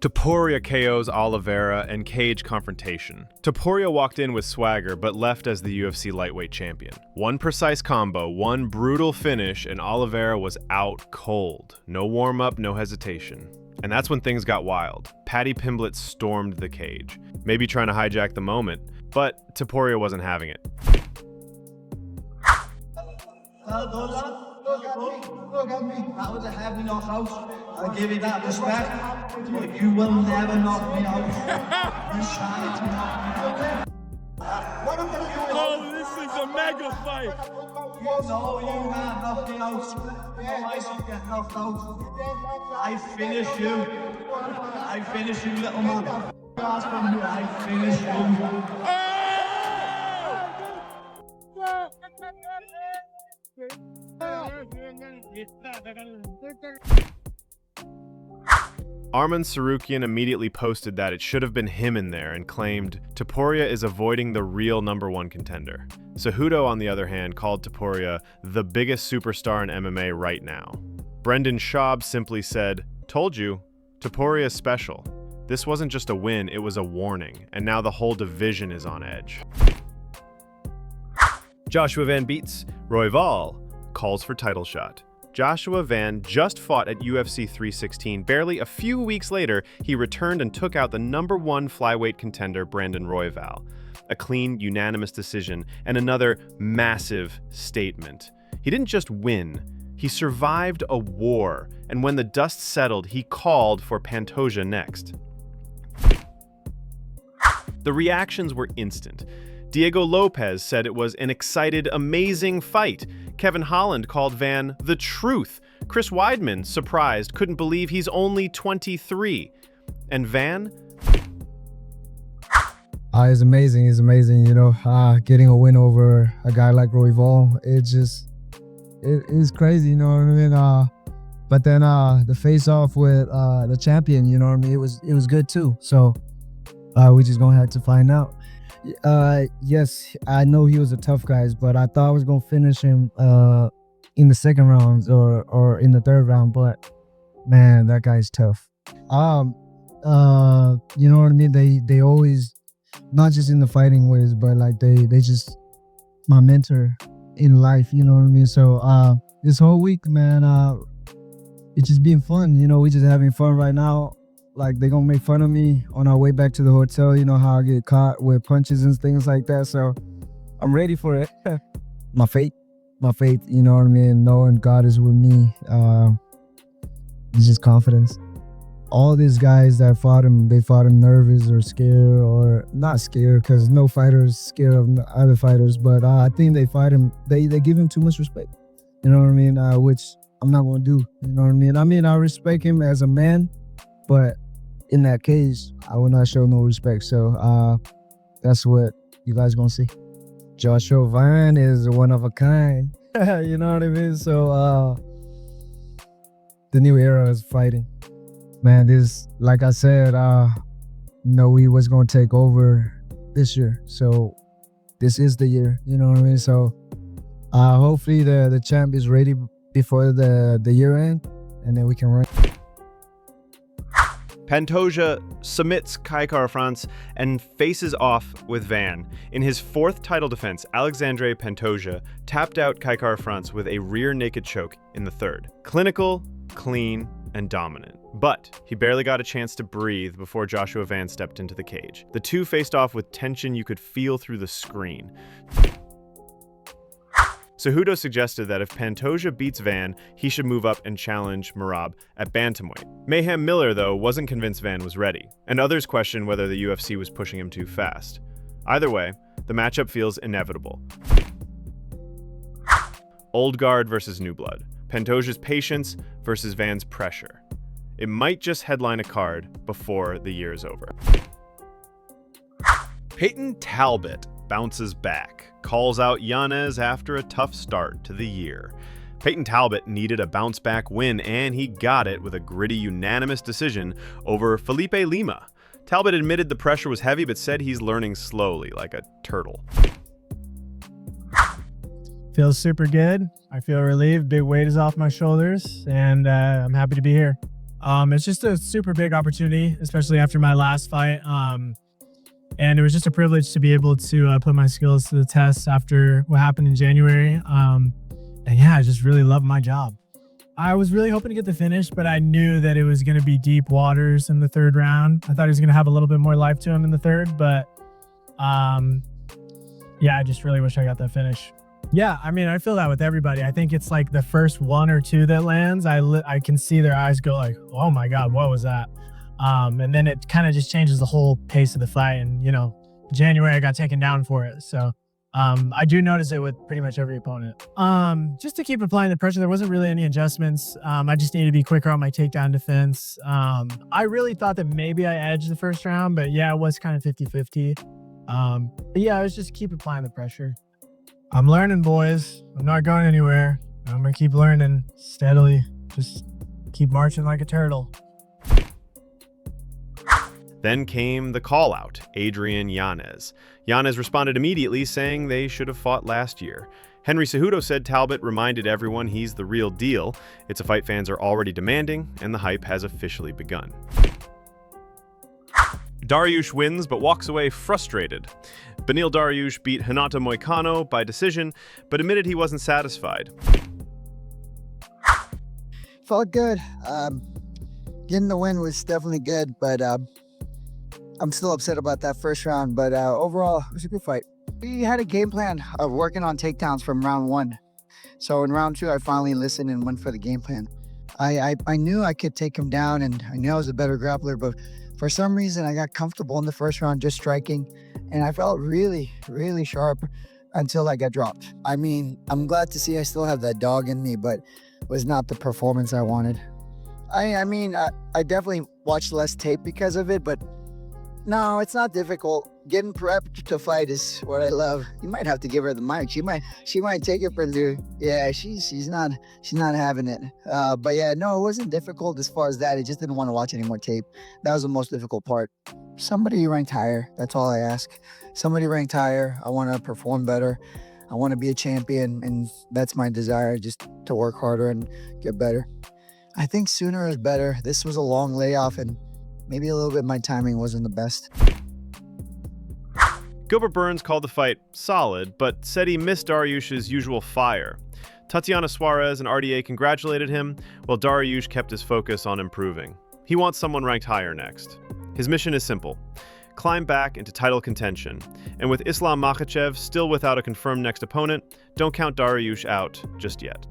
Topuria KOs Oliveira and cage confrontation. Topuria walked in with swagger but left as the UFC lightweight champion. One precise combo, one brutal finish, and Oliveira was out cold. No warm-up, no hesitation. And that's when things got wild. Paddy Pimblett stormed the cage, maybe trying to hijack the moment, but Topuria wasn't having it. Look at me. That was a heavy knockout. I'll give you that respect. But you will never knock me out. You shan't knock me out. Oh, this is a mega fight. No, you can't knock me out. I don't get knocked out. I finish you. I finish you, little man. I finish you. Arman Tsarukyan immediately posted that it should have been him in there and claimed Topuria is avoiding the real #1 contender. Cejudo, on the other hand, called Topuria the biggest superstar in MMA right now. Brendan Schaub simply said, "Told you, Topuria is special. This wasn't just a win, it was a warning, and now the whole division is on edge." Joshua Van beats Royval, calls for title shot. Joshua Van just fought at UFC 316. Barely a few weeks later, he returned and took out the #1 flyweight contender, Brandon Royval. A clean, unanimous decision, and another massive statement. He didn't just win, he survived a war, and when the dust settled, he called for Pantoja next. The reactions were instant. Diego Lopez said it was an excited, amazing fight. Kevin Holland called Van the truth. Chris Weidman, surprised, couldn't believe he's only 23. And Van? It's amazing. It's amazing, you know, getting a win over a guy like Royval. It's crazy, you know what I mean? But then the face-off with the champion, you know what I mean? It was good too. So we just gonna have to find out. Yes, I know he was a tough guy, but I thought I was gonna finish him in the second round or in the third round. But man, that guy's tough. You know what I mean? They always, not just in the fighting ways, but like they just my mentor in life. You know what I mean? So this whole week, man, it's just been fun. You know, we just having fun right now. Like, they gonna make fun of me on our way back to the hotel, you know, how I get caught with punches and things like that. So I'm ready for it. my faith, you know what I mean? Knowing God is with me. It's just confidence. All these guys that fought him, they fought him nervous or scared, or not scared, because no fighter is scared of other fighters. But I think they fight him, they give him too much respect. You know what I mean? Which I'm not gonna do. You know what I mean? I respect him as a man, but in that case, I will not show no respect. So that's what you guys gonna see. Joshua Van is one of a kind. You know what I mean? So the new era is fighting. Man, this, like I said, you know, we was gonna take over this year. So this is the year, you know what I mean? So hopefully the champ is ready before the year end, and then we can run. Pantoja submits Kai Kara-France and faces off with Van. In his 4th title defense, Alexandre Pantoja tapped out Kai Kara-France with a rear naked choke in the 3rd. Clinical, clean, and dominant. But he barely got a chance to breathe before Joshua Van stepped into the cage. The two faced off with tension you could feel through the screen. Cejudo suggested that if Pantoja beats Van, he should move up and challenge Merab at bantamweight. Mayhem Miller, though, wasn't convinced Van was ready, and others questioned whether the UFC was pushing him too fast. Either way, the matchup feels inevitable. Old guard versus new blood. Pantoja's patience versus Van's pressure. It might just headline a card before the year is over. Peyton Talbott bounces back, calls out Yanez after a tough start to the year. Peyton Talbott needed a bounce-back win, and he got it with a gritty, unanimous decision over Felipe Lima. Talbott admitted the pressure was heavy, but said he's learning slowly, like a turtle. Feels super good. I feel relieved. Big weight is off my shoulders, and I'm happy to be here. It's just a super big opportunity, especially after my last fight. And it was just a privilege to be able to put my skills to the test after what happened in January. And yeah, I just really love my job. I was really hoping to get the finish, but I knew that it was going to be deep waters in the third round. I thought he was going to have a little bit more life to him in the third, but yeah, I just really wish I got that finish. Yeah, I mean, I feel that with everybody. I think it's like the first one or two that lands, I can see their eyes go like, oh my God, what was that? And then it kind of just changes the whole pace of the fight. And, you know, January I got taken down for it. So I do notice it with pretty much every opponent. Just to keep applying the pressure, there wasn't really any adjustments. I just needed to be quicker on my takedown defense. I really thought that maybe I edged the first round, but yeah, it was kind of 50-50. But yeah, I was just keep applying the pressure. I'm learning, boys. I'm not going anywhere. I'm gonna keep learning steadily. Just keep marching like a turtle. Then came the call-out, Adrian Yanez. Yanez responded immediately, saying they should have fought last year. Henry Cejudo said Talbott reminded everyone he's the real deal. It's a fight fans are already demanding, and the hype has officially begun. Dariush wins, but walks away frustrated. Beneil Dariush beat Renato Moicano by decision, but admitted he wasn't satisfied. Felt good. Getting the win was definitely good, but I'm still upset about that first round. But overall, it was a good fight. We had a game plan of working on takedowns from round one. So in round two, I finally listened and went for the game plan. I knew I could take him down, and I knew I was a better grappler, but for some reason, I got comfortable in the first round just striking, and I felt really, really sharp until I got dropped. I mean, I'm glad to see I still have that dog in me, but it was not the performance I wanted. I mean, I definitely watched less tape because of it, but no, it's not difficult. Getting prepped to fight is what I love. You might have to give her the mic. She might take it for the, yeah, she's not having it. But yeah, no, it wasn't difficult as far as that. I just didn't want to watch any more tape. That was the most difficult part. Somebody ranked higher. That's all I ask. Somebody ranked higher. I want to perform better. I want to be a champion, and that's my desire, just to work harder and get better. I think sooner is better. This was a long layoff, and maybe a little bit my timing wasn't the best. Gilbert Burns called the fight solid, but said he missed Dariush's usual fire. Tatiana Suarez and RDA congratulated him, while Dariush kept his focus on improving. He wants someone ranked higher next. His mission is simple: climb back into title contention. And with Islam Makhachev still without a confirmed next opponent, don't count Dariush out just yet.